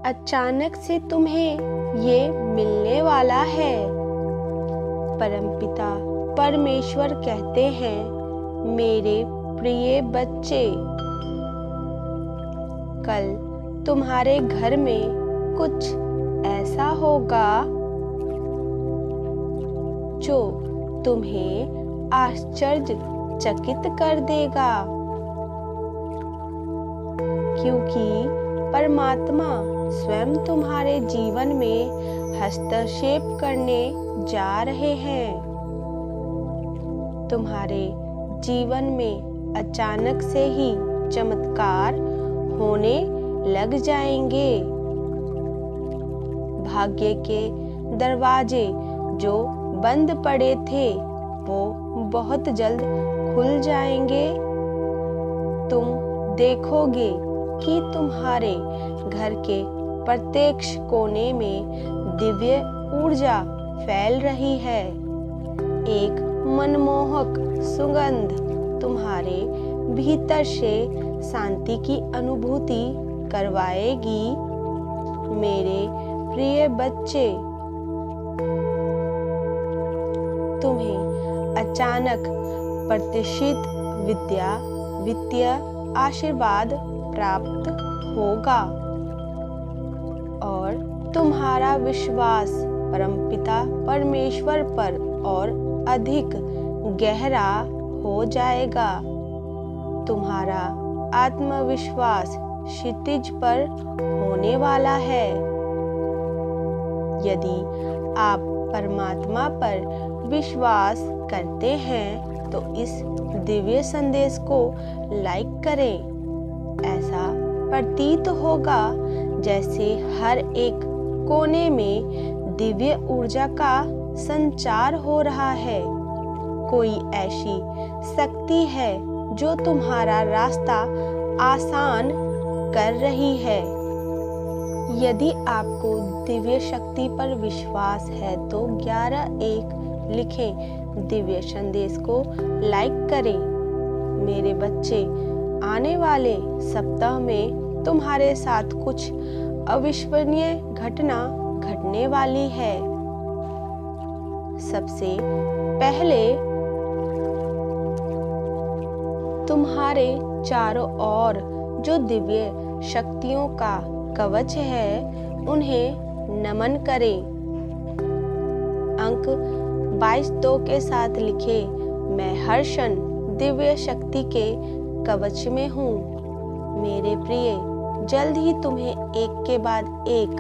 अचानक से तुम्हें ये मिलने वाला है। परमपिता परमेश्वर कहते हैं, मेरे प्रिय बच्चे, कल तुम्हारे घर में कुछ ऐसा होगा जो तुम्हें आश्चर्यचकित कर देगा, क्योंकि परमात्मा स्वयं तुम्हारे जीवन में हस्तक्षेप करने जा रहे हैं। तुम्हारे जीवन में अचानक से ही चमत्कार होने लग जाएंगे। भाग्य के दरवाजे जो बंद पड़े थे वो बहुत जल्द खुल जाएंगे। तुम देखोगे कि तुम्हारे घर के प्रत्येक कोने में दिव्य ऊर्जा फैल रही है। एक मनमोहक सुगंध तुम्हारे भीतर से शांति की अनुभूति करवाएगी। मेरे प्रिय बच्चे, तुम्हें अचानक प्रत्याशित वित्तीय आशीर्वाद प्राप्त होगा और तुम्हारा विश्वास परमपिता परमेश्वर पर और अधिक गहरा हो जाएगा। तुम्हारा आत्मविश्वास क्षितिज पर होने वाला है। यदि आप परमात्मा पर विश्वास करते हैं तो इस दिव्य संदेश को लाइक करें। ऐसा प्रतीत होगा जैसे हर एक कोने में दिव्य ऊर्जा का संचार हो रहा है। कोई ऐसी शक्ति है जो तुम्हारा रास्ता आसान कर रही है। यदि आपको दिव्य शक्ति पर विश्वास है तो 11-1 लिखें। दिव्य संदेश को लाइक करें। मेरे बच्चे, आने वाले सप्ताह में तुम्हारे साथ कुछ अविश्वसनीय घटना घटने वाली है। सबसे पहले तुम्हारे चारों ओर जो दिव्य शक्तियों का कवच है उन्हें नमन करें। अंक 22-2 के साथ लिखे, मैं हर क्षण दिव्य शक्ति के कवच में हूँ। मेरे प्रिय, जल्द ही तुम्हें एक के बाद एक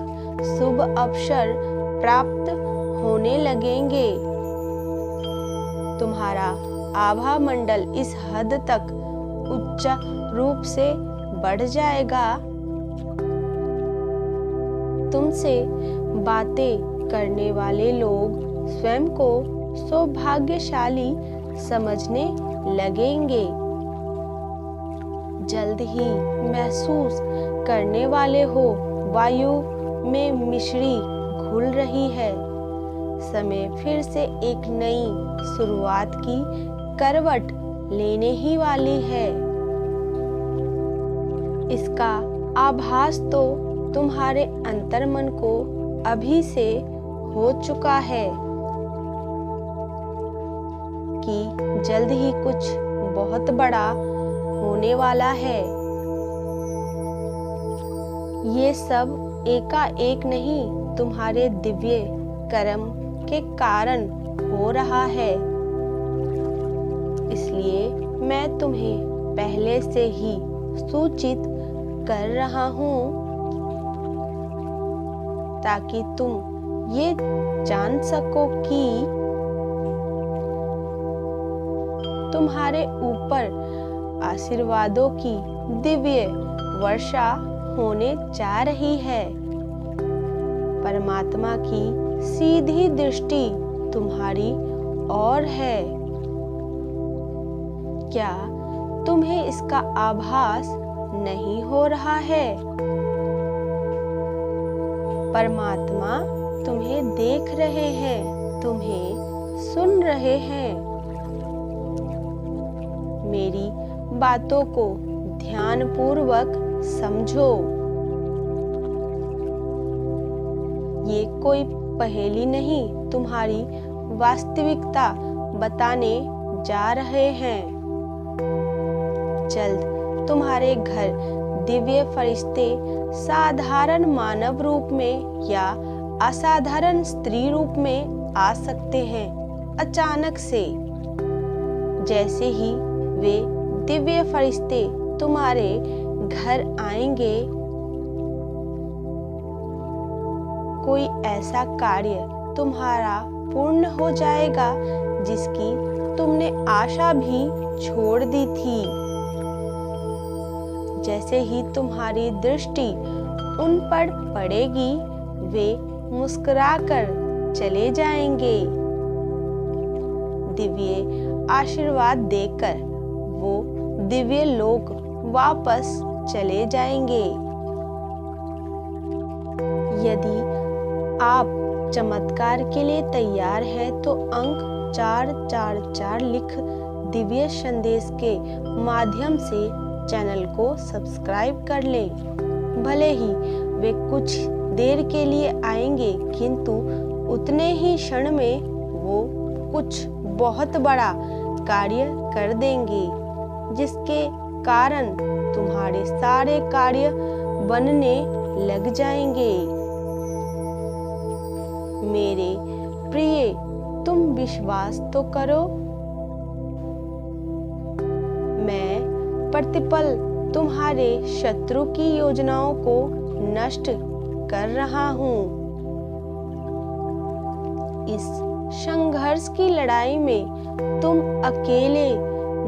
शुभ अवसर प्राप्त होने लगेंगे। तुम्हारा आभा मंडल इस हद तक उच्च रूप से बढ़ जाएगा। तुमसे बातें करने वाले लोग स्वयं को सौभाग्यशाली समझने लगेंगे। जल्द ही महसूस करने वाले हो, वायु में मिश्री घुल रही है। समय फिर से एक नई शुरुआत की करवट लेने ही वाली है। इसका आभास तो तुम्हारे अंतर्मन को अभी से हो चुका है कि जल्द ही कुछ बहुत बड़ा होने वाला है। ये सब एकाएक नहीं, तुम्हारे दिव्य कर्म के कारण हो रहा है। इसलिए मैं तुम्हें पहले से ही सूचित कर रहा हूँ ताकि तुम ये जान सको कि तुम्हारे ऊपर आशीर्वादों की दिव्य वर्षा होने जा रही है। परमात्मा की सीधी दृष्टि तुम्हारी ओर है। क्या तुम्हें इसका आभास नहीं हो रहा है? परमात्मा तुम्हें देख रहे हैं, तुम्हें सुन रहे हैं। मेरी बातों को ध्यानपूर्वक समझो। ये कोई पहेली नहीं, तुम्हारी वास्तविकता बताने जा रहे हैं। जल्द तुम्हारे घर दिव्य फरिश्ते साधारण मानव रूप में या असाधारण स्त्री रूप में आ सकते हैं। अचानक से जैसे ही वे दिव्य फरिश्ते तुम्हारे घर आएंगे, कोई ऐसा कार्य तुम्हारा पूर्ण हो जाएगा जिसकी तुमने आशा भी छोड़ दी थी। जैसे ही तुम्हारी दृष्टि उन पर पड़ेगी, वे मुस्कुराकर चले जाएंगे। दिव्य आशीर्वाद देकर वो दिव्य लोक वापस चले जाएंगे। यदि आप चमत्कार के लिए तैयार हैं तो अंक 444 लिख दिव्य संदेश के माध्यम से चैनल को सब्सक्राइब कर लें। भले ही वे कुछ देर के लिए आएंगे, किंतु उतने ही क्षण में वो कुछ बहुत बड़ा कार्य कर देंगे, जिसके कारण तुम्हारे सारे कार्य बनने लग जाएंगे। मेरे प्रिय, तुम विश्वास तो करो। मैं प्रतिपल तुम्हारे शत्रु की योजनाओं को नष्ट कर रहा हूँ। इस संघर्ष की लड़ाई में तुम अकेले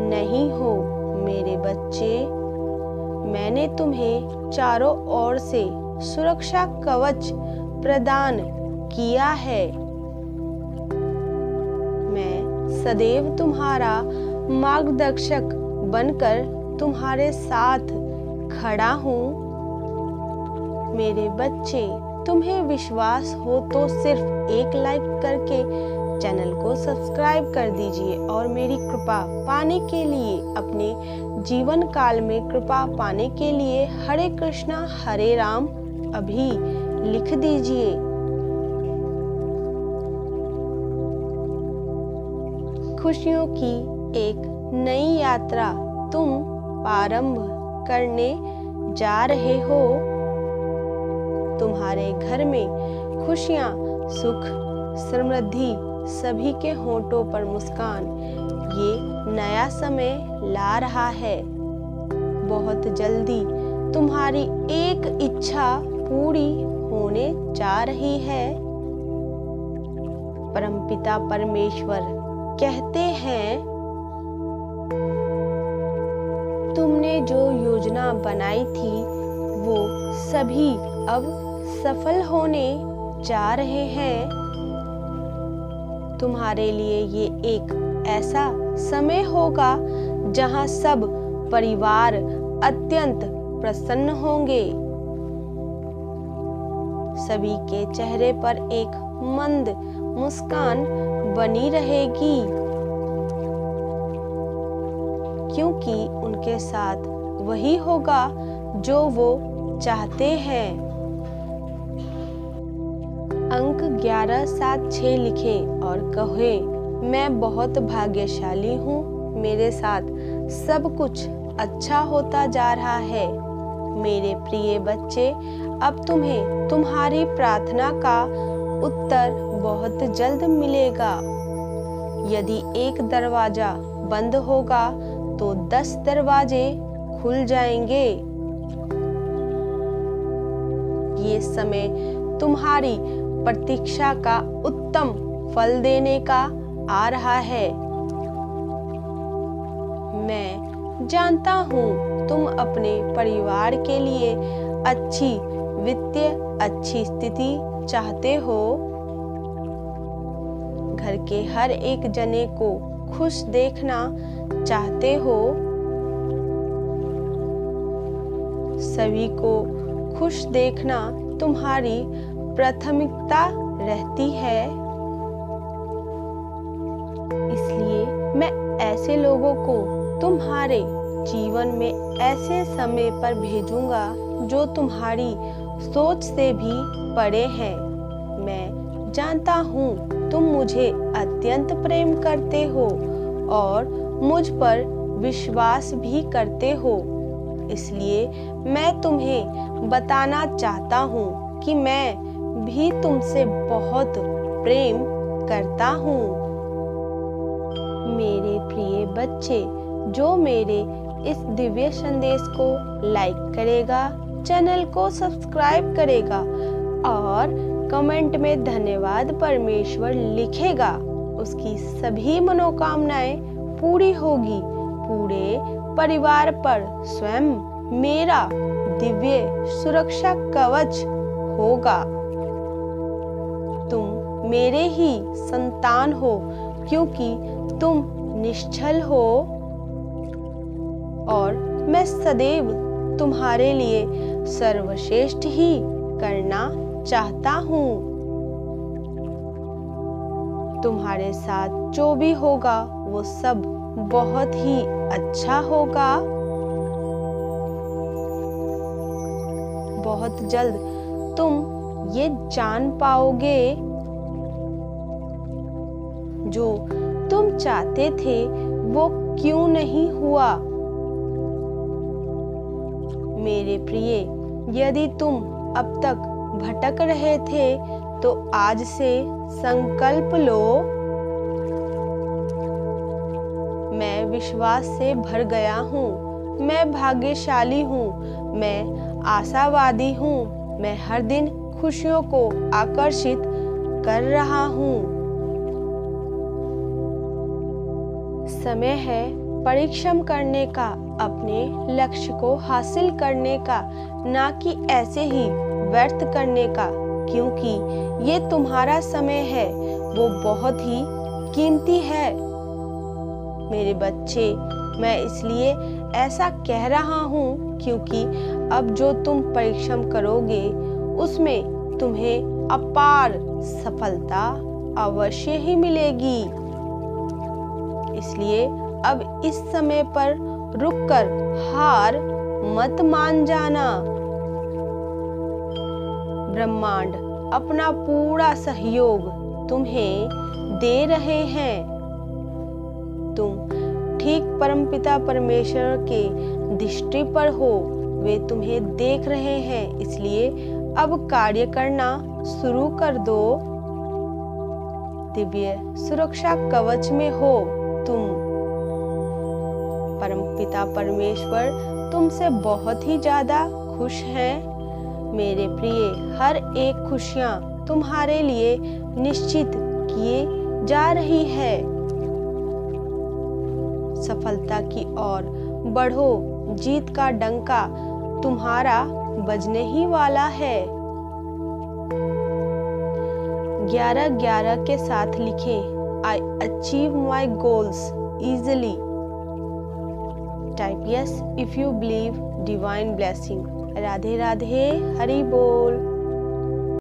नहीं हो मेरे बच्चे। मैंने तुम्हें चारों ओर से सुरक्षा कवच प्रदान किया है। मैं सदैव तुम्हारा मार्गदर्शक बनकर तुम्हारे साथ खड़ा हूँ। मेरे बच्चे, तुम्हें विश्वास हो तो सिर्फ एक लाइक करके चैनल को सब्सक्राइब कर दीजिए और मेरी कृपा पाने के लिए, अपने जीवन काल में कृपा पाने के लिए हरे कृष्णा हरे राम अभी लिख दीजिए। खुशियों की एक नई यात्रा तुम प्रारंभ करने जा रहे हो। तुम्हारे घर में खुशियां, सुख, समृद्धि, सभी के होठों पर मुस्कान ये नया समय ला रहा है। बहुत जल्दी तुम्हारी एक इच्छा पूरी होने जा रही है। परमपिता परमेश्वर कहते हैं, तुमने जो योजना बनाई थी वो सभी अब सफल होने जा रहे हैं। तुम्हारे लिए ये एक ऐसा समय होगा जहां सब परिवार अत्यंत प्रसन्न होंगे। सभी के चेहरे पर एक मंद मुस्कान बनी रहेगी, क्योंकि उनके साथ वही होगा जो वो चाहते हैं। अंक 1176 लिखें और कहें, मैं बहुत भाग्यशाली हूँ, मेरे साथ सब कुछ अच्छा होता जा रहा है। मेरे प्रिय बच्चे, अब तुम्हें तुम्हारी प्रार्थना का उत्तर बहुत जल्द मिलेगा। यदि एक दरवाजा बंद होगा तो 10 दरवाजे खुल जाएंगे। ये समय तुम्हारी प्रतीक्षा का उत्तम फल देने का आ रहा है। मैं जानता हूँ तुम अपने परिवार के लिए अच्छी वित्तीय अच्छी स्थिति चाहते हो। घर के हर एक जने को खुश देखना चाहते हो। सभी को खुश देखना तुम्हारी प्राथमिकता रहती है। इसलिए मैं ऐसे लोगों को तुम्हारे जीवन में ऐसे समय पर भेजूंगा जो तुम्हारी सोच से भी परे हैं। मैं जानता हूँ तुम मुझे अत्यंत प्रेम करते हो और मुझ पर विश्वास भी करते हो। इसलिए मैं तुम्हें बताना चाहता हूँ कि मैं भी तुमसे बहुत प्रेम करता हूँ। मेरे प्रिय बच्चे, जो मेरे इस दिव्य संदेश को लाइक करेगा, चैनल को सब्सक्राइब करेगा और कमेंट में धन्यवाद परमेश्वर लिखेगा, उसकी सभी मनोकामनाएं पूरी होगी। पूरे परिवार पर स्वयं मेरा दिव्य सुरक्षा कवच होगा। तुम मेरे ही संतान हो क्योंकि तुम निश्चल हो और मैं सदैव तुम्हारे लिए सर्वश्रेष्ठ ही करना चाहता हूँ। तुम्हारे साथ जो भी होगा वो सब बहुत ही अच्छा होगा। बहुत जल्द तुम ये जान पाओगे जो तुम चाहते थे वो क्यों नहीं हुआ। मेरे प्रिय, यदि तुम अब तक भटक रहे थे तो आज से संकल्प लो, मैं विश्वास से भर गया हूँ, मैं भाग्यशाली हूँ, मैं आशावादी हूँ, मैं हर दिन खुशियों को आकर्षित कर रहा हूँ। समय है परिश्रम करने का, अपने लक्ष्य को हासिल करने का, ना कि ऐसे ही व्यर्थ करने का, क्योंकि ये तुम्हारा समय है, वो बहुत ही कीमती है। मेरे बच्चे, मैं इसलिए ऐसा कह रहा हूँ क्योंकि अब जो तुम परिश्रम करोगे उसमें तुम्हें अपार सफलता अवश्य ही मिलेगी। इसलिए अब इस समय पर रुककर हार मत मान जाना। ब्रह्मांड अपना पूरा सहयोग तुम्हें दे रहे हैं। तुम ठीक परमपिता परमेश्वर के दृष्टि पर हो, वे तुम्हें देख रहे हैं। इसलिए अब कार्य करना शुरू कर दो। दिव्य सुरक्षा कवच में हो तुम। परमपिता परमेश्वर तुमसे बहुत ही ज्यादा खुश हैं। मेरे प्रिय, हर एक खुशियां तुम्हारे लिए निश्चित किए जा रही है। सफलता की ओर बढ़ो, जीत का डंका तुम्हारा बजने ही वाला है। 11-11 के साथ लिखें, I achieve my goals easily. Type yes if you believe divine blessing. Radhe Radhe, Hari बोल।